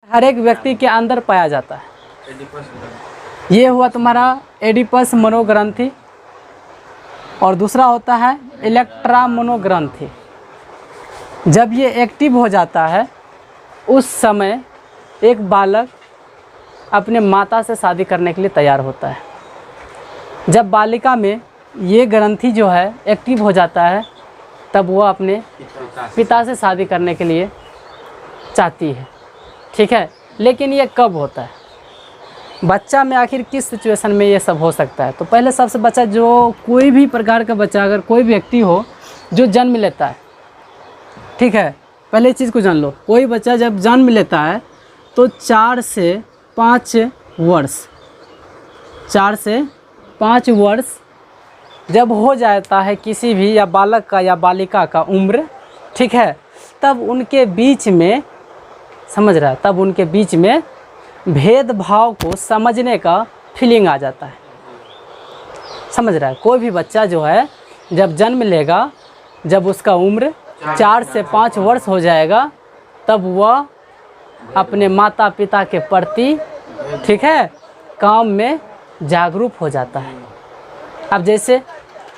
हर एक व्यक्ति के अंदर पाया जाता है। ये हुआ तुम्हारा एडिपस मनोग्रंथि, और दूसरा होता है इलेक्ट्रा मनोग्रंथि। जब ये एक्टिव हो जाता है उस समय एक बालक अपने माता से शादी करने के लिए तैयार होता है। जब बालिका में ये ग्रंथि जो है एक्टिव हो जाता है तब वह अपने पिता से शादी करने के लिए चाहती है। ठीक है, लेकिन ये कब होता है? बच्चा में आखिर किस सिचुएशन में ये सब हो सकता है? तो पहले सबसे बच्चा, जो कोई भी प्रकार का बच्चा, अगर कोई व्यक्ति हो जो जन्म लेता है, ठीक है, पहले इस चीज़ को जान लो, कोई बच्चा जब जन्म लेता है तो 4 से 5 वर्ष जब हो जाता है किसी भी या बालक का या बालिका का उम्र, ठीक है, तब उनके बीच में, समझ रहा है, तब उनके बीच में भेदभाव को समझने का फीलिंग आ जाता है। समझ रहा है? कोई भी बच्चा जो है जब जन्म लेगा, जब उसका उम्र 4 से 5 वर्ष हो जाएगा, तब वह अपने माता पिता के प्रति, ठीक है, काम में जागरूक हो जाता है। अब जैसे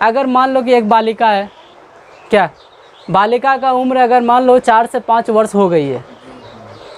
अगर मान लो कि एक बालिका है, क्या बालिका का उम्र अगर मान लो 4 से 5 वर्ष हो गई है,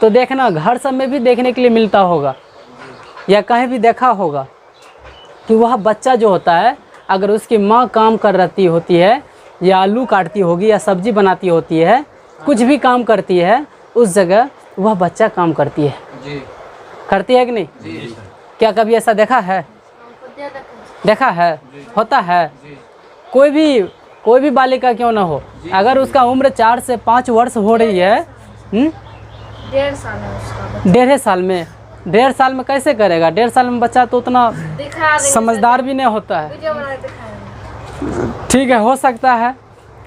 तो देखना घर सब में भी देखने के लिए मिलता होगा या कहीं भी देखा होगा कि वह बच्चा जो होता है, अगर उसकी माँ काम कर रही होती है या आलू काटती होगी या सब्जी बनाती होती है, कुछ भी काम करती है, उस जगह वह बच्चा काम करती है जी। करती है कि नहीं जी। क्या कभी ऐसा देखा है? देखा है? होता है? कोई भी बालिका क्यों ना हो, अगर उसका उम्र 4 से 5 वर्ष हो रही है, 1.5 साल है उसका, 1.5 साल में कैसे करेगा? 1.5 साल में बच्चा तो उतना समझदार भी नहीं होता है। ठीक है, हो सकता है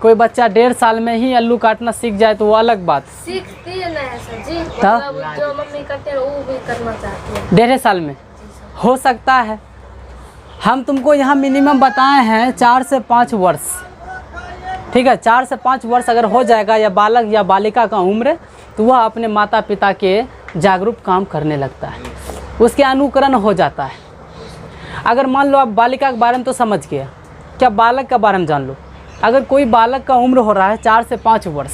कोई बच्चा 1.5 साल में ही आलू काटना सीख जाए तो वो अलग बात। सीखती है ना सर जी, मतलब जो मम्मी करते हैं वो भी करना चाहती है। 1.5 साल में हो सकता है। हम तुमको यहाँ मिनिमम बताए हैं 4 से 5 वर्ष, ठीक है, 4 से 5 वर्ष अगर हो जाएगा या बालक या बालिका का उम्र, तो वह अपने माता पिता के जागरूक काम करने लगता है, उसके अनुकरण हो जाता है। अगर मान लो आप बालिका के बारे में तो समझ गए, क्या बालक के बारे में जान लो। अगर कोई बालक का उम्र हो रहा है 4 से 5 वर्ष,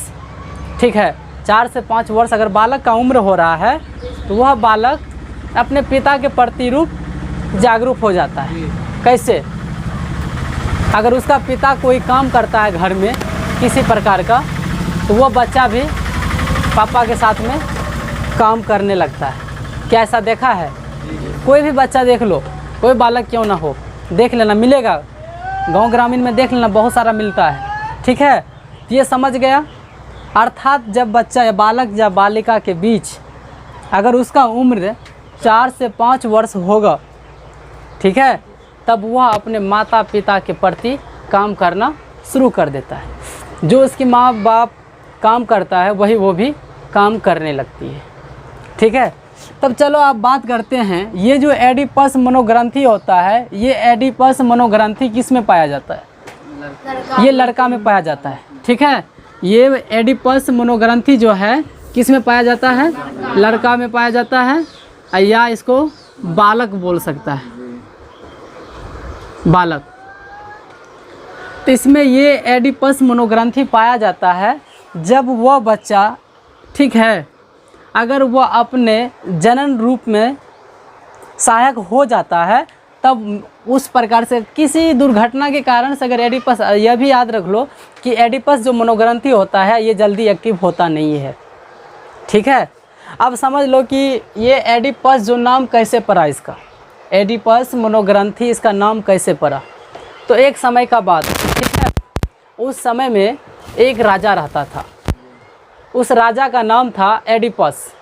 ठीक है, 4 से 5 वर्ष अगर बालक का उम्र हो रहा है, तो वह बालक अपने पिता के प्रति रूप जागरूक हो जाता है। कैसे? अगर उसका पिता कोई काम करता है घर में किसी प्रकार का, तो वह बच्चा भी पापा के साथ में काम करने लगता है। क्या ऐसा देखा है? कोई भी बच्चा देख लो, कोई बालक क्यों ना हो, देख लेना, मिलेगा गांव ग्रामीण में, देख लेना, बहुत सारा मिलता है। ठीक है, ये समझ गया। अर्थात जब बच्चा या बालक या बालिका के बीच अगर उसका उम्र 4 से 5 वर्ष होगा, ठीक है, तब वह अपने माता पिता के प्रति काम करना शुरू कर देता है। जो उसकी माँ बाप काम करता है वही वो भी काम करने लगती है। ठीक है, तब चलो आप बात करते हैं, ये जो एडिपस मनोग्रंथि होता है, ये एडिपस मनोग्रंथि किस में पाया जाता है? ये लड़का में पाया जाता है। ठीक है, ये एडिपस मनोग्रंथि जो है किस में पाया जाता है? लड़का में पाया जाता है, या इसको बालक बोल सकता है, बालक। तो इसमें ये एडिपस मनोग्रंथि पाया जाता है जब वह बच्चा, ठीक है, अगर वह अपने जनन रूप में सहायक हो जाता है, तब उस प्रकार से किसी दुर्घटना के कारण से अगर एडिपस, यह भी याद रख लो कि एडिपस जो मनोग्रंथि होता है ये जल्दी एक्टिव होता नहीं है। ठीक है, अब समझ लो कि ये एडिपस जो नाम कैसे पड़ा, इसका एडिपस मनोग्रंथि इसका नाम कैसे पड़ा। तो एक समय का बात, ठीक है, उस समय में एक राजा रहता था, उस राजा का नाम था एडिपस।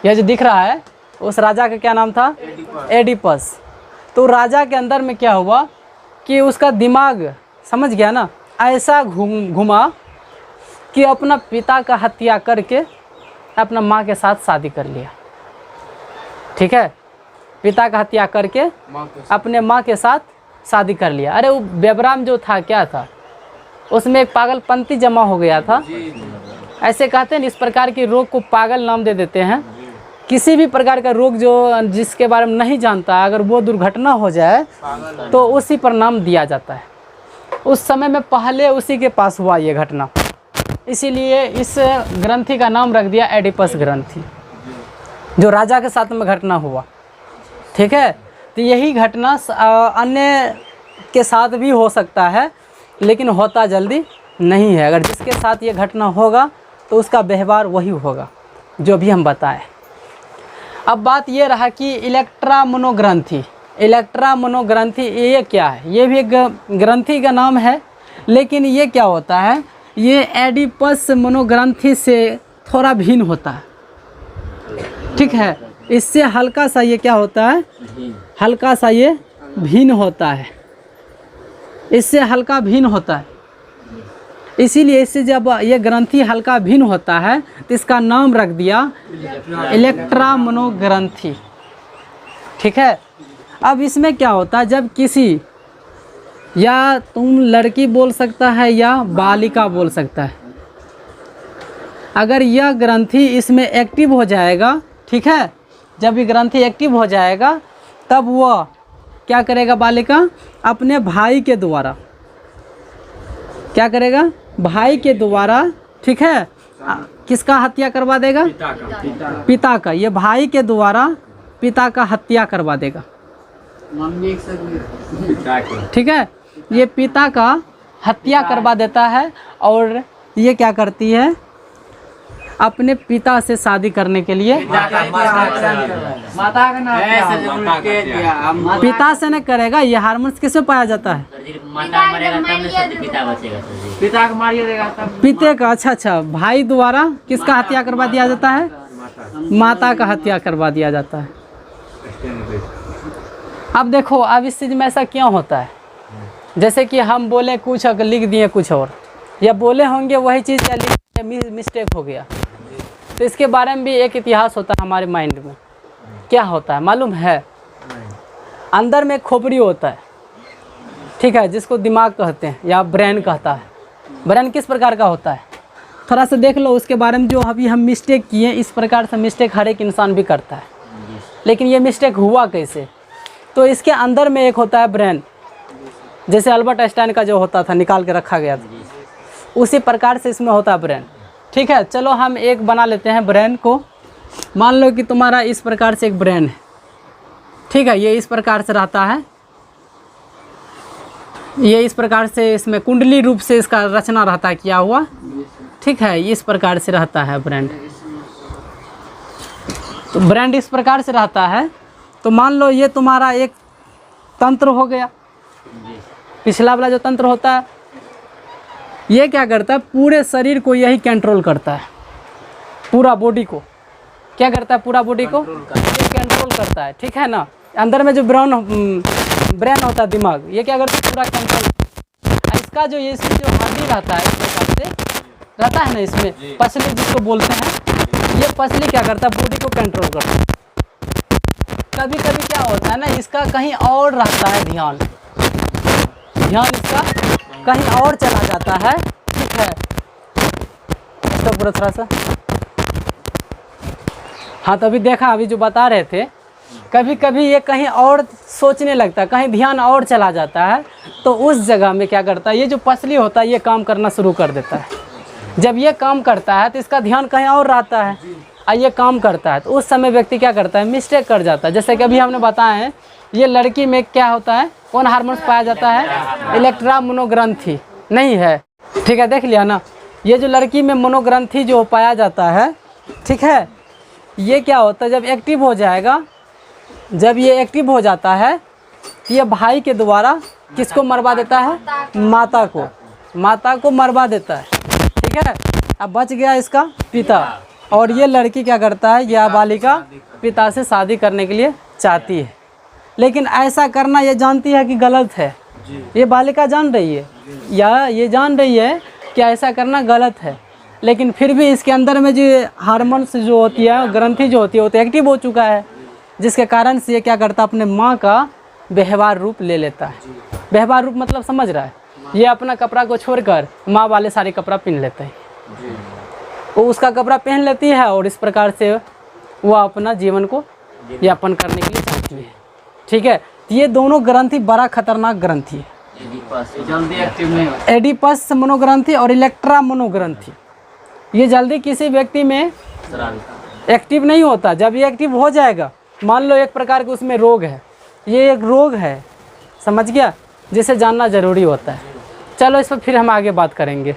यह जो दिख रहा है उस राजा का क्या नाम था? एडिपस। तो राजा के अंदर में क्या हुआ कि उसका दिमाग, समझ गया ना, ऐसा घुमा कि अपना पिता का हत्या करके अपना माँ के साथ शादी कर लिया। ठीक है, पिता का हत्या करके अपने माँ के साथ शादी कर लिया। अरे वो बेबराम जो था, क्या था, उसमें एक पागलपंती जमा हो गया था। ऐसे कहते हैं, इस प्रकार की रोग को पागल नाम दे देते हैं किसी भी प्रकार का रोग जो जिसके बारे में नहीं जानता, अगर वो दुर्घटना हो जाए तो उसी पर नाम दिया जाता है। उस समय में पहले उसी के पास हुआ ये घटना, इसीलिए इस ग्रंथि का नाम रख दिया एडिपस ग्रंथि, जो राजा के साथ में घटना हुआ। ठीक है, तो यही घटना अन्य के साथ भी हो सकता है, लेकिन होता जल्दी नहीं है। अगर जिसके साथ ये घटना होगा तो उसका व्यवहार वही होगा जो भी हम बताएं। अब बात ये रहा कि इलेक्ट्रा मनोग्रंथि। इलेक्ट्रा मनोग्रंथि ये क्या है? ये भी एक ग्रंथि का नाम है, लेकिन ये क्या होता है, ये एडिपस मनोग्रंथि से थोड़ा भिन्न होता है। ठीक है, इससे हल्का सा ये क्या होता है, हल्का सा ये भिन्न होता है, इससे हल्का भिन्न होता है। इसीलिए इससे जब ये ग्रंथि हल्का भिन्न होता है तो इसका नाम रख दिया इलेक्ट्रा मनोग्रंथि। ठीक है, अब इसमें क्या होता है, जब किसी, या तुम लड़की बोल सकता है या बालिका बोल सकता है, अगर यह ग्रंथि इसमें एक्टिव हो जाएगा, ठीक है, जब ये ग्रंथि एक्टिव हो जाएगा तब वह क्या करेगा, बालिका अपने भाई के द्वारा क्या करेगा, भाई के द्वारा, ठीक है, किसका हत्या करवा देगा, पिता का। ये भाई के द्वारा पिता का हत्या करवा देगा। ठीक है, ये पिता का हत्या करवा देता है और ये क्या करती है, अपने पिता से शादी करने के लिए, पिता से नहीं करेगा। ये हार्मोन्स किसमें पाया जाता है, पिता को मारिएगा तब पिता का। अच्छा, भाई द्वारा किसका हत्या करवा दिया जाता है, माता का हत्या करवा दिया जाता है। अब देखो, अब इस चीज़ में ऐसा क्यों होता है, जैसे कि हम बोले कुछ अगर लिख दिए कुछ और, या बोले होंगे वही चीज़ या लिख मिस्टेक हो गया, तो इसके बारे में भी एक इतिहास होता है हमारे माइंड में। क्या होता है मालूम है, अंदर में खोपड़ी होता है, ठीक है, जिसको दिमाग कहते हैं या ब्रेन कहता है। ब्रेन किस प्रकार का होता है, थोड़ा सा देख लो उसके बारे में। जो अभी हम मिस्टेक किए, इस प्रकार से मिस्टेक हर एक इंसान भी करता है, लेकिन ये मिस्टेक हुआ कैसे, तो इसके अंदर में एक होता है ब्रेन, जैसे अल्बर्ट आइंस्टाइन का जो होता था निकाल के रखा गया था, उसी प्रकार से इसमें होता है ब्रेन। ठीक है, चलो हम एक बना लेते हैं ब्रेन को। मान लो कि तुम्हारा इस प्रकार से एक ब्रेन है, ठीक है, ये इस प्रकार से रहता है, ये इस प्रकार से इसमें कुंडली रूप से इसका रचना रहता है किया हुआ। ठीक है, इस प्रकार से रहता है ब्रेन। तो ब्रेन इस प्रकार से रहता है, तो मान लो ये तुम्हारा एक तंत्र हो गया। पिछला वाला जो तंत्र होता है, ये क्या करता है, पूरे शरीर को यही कंट्रोल करता है, पूरा बॉडी को क्या करता है, पूरा बॉडी को ये कंट्रोल करता है। ठीक है ना, अंदर में जो ब्रेन होता है, दिमाग, ये क्या करता है, पूरा कंट्रोल। इसका जो ये इसमें जो हड्डी रहता है, इस प्रकार से रहता है ना, इसमें पसली जिसको बोलते हैं, ये पसली क्या करता है, बॉडी को कंट्रोल करता है। कभी कभी क्या होता है ना, इसका कहीं और रहता है ध्यान इसका कहीं और चला जाता है। ठीक है, इसका पूरा थोड़ा सा, हाँ, तो अभी देखा, अभी जो बता रहे थे, कभी कभी ये कहीं और सोचने लगता है, कहीं ध्यान और चला जाता है, तो उस जगह में क्या करता है, ये जो पसली होता है ये काम करना शुरू कर देता है। जब ये काम करता है तो इसका ध्यान कहीं और रहता है और ये काम करता है, तो उस समय व्यक्ति क्या करता है, मिस्टेक कर जाता है। जैसे कि अभी हमने बताया है, ये लड़की में क्या होता है, कौन हार्मोन्स पाया जाता है, इलेक्ट्रा मनोग्रंथि नहीं है। ठीक है, देख लिया ना, ये जो लड़की में मनोग्रंथि जो पाया जाता है, ठीक है, ये क्या होता है, जब एक्टिव हो जाएगा, जब ये एक्टिव हो जाता है, ये भाई के द्वारा किसको मरवा देता है, माता को मरवा देता है। ठीक है, अब बच गया इसका पिता, और ये लड़की क्या करता है, यह बालिका पिता से शादी करने के लिए चाहती है, लेकिन ऐसा करना ये जानती है कि गलत है। ये बालिका जान रही है, या ये जान रही है कि ऐसा करना गलत है, लेकिन फिर भी इसके अंदर में जो हार्मोन्स जो होती है, ग्रंथि जो होती है, वो तो एक्टिव हो चुका है, जिसके कारण से ये क्या करता है, अपने माँ का व्यवहार रूप ले लेता है। व्यवहार रूप मतलब समझ रहा है, ये अपना कपड़ा को छोड़कर माँ वाले सारे कपड़ा पहन लेते हैं, वो उसका कपड़ा पहन लेती है और इस प्रकार से वो अपना जीवन को यापन करने के लिए चाहती है। ठीक है, ये दोनों ग्रंथि बड़ा खतरनाक ग्रंथि है, जल्दी एक्टिव नहीं होता। एडिपस मनोग्रंथि और इलेक्ट्रा मनोग्रंथि, ये जल्दी किसी व्यक्ति में एक्टिव नहीं होता। जब ये एक्टिव हो जाएगा, मान लो एक प्रकार के उसमें रोग है, ये एक रोग है, समझ गया, जिसे जानना ज़रूरी होता है। चलो इस पर फिर हम आगे बात करेंगे।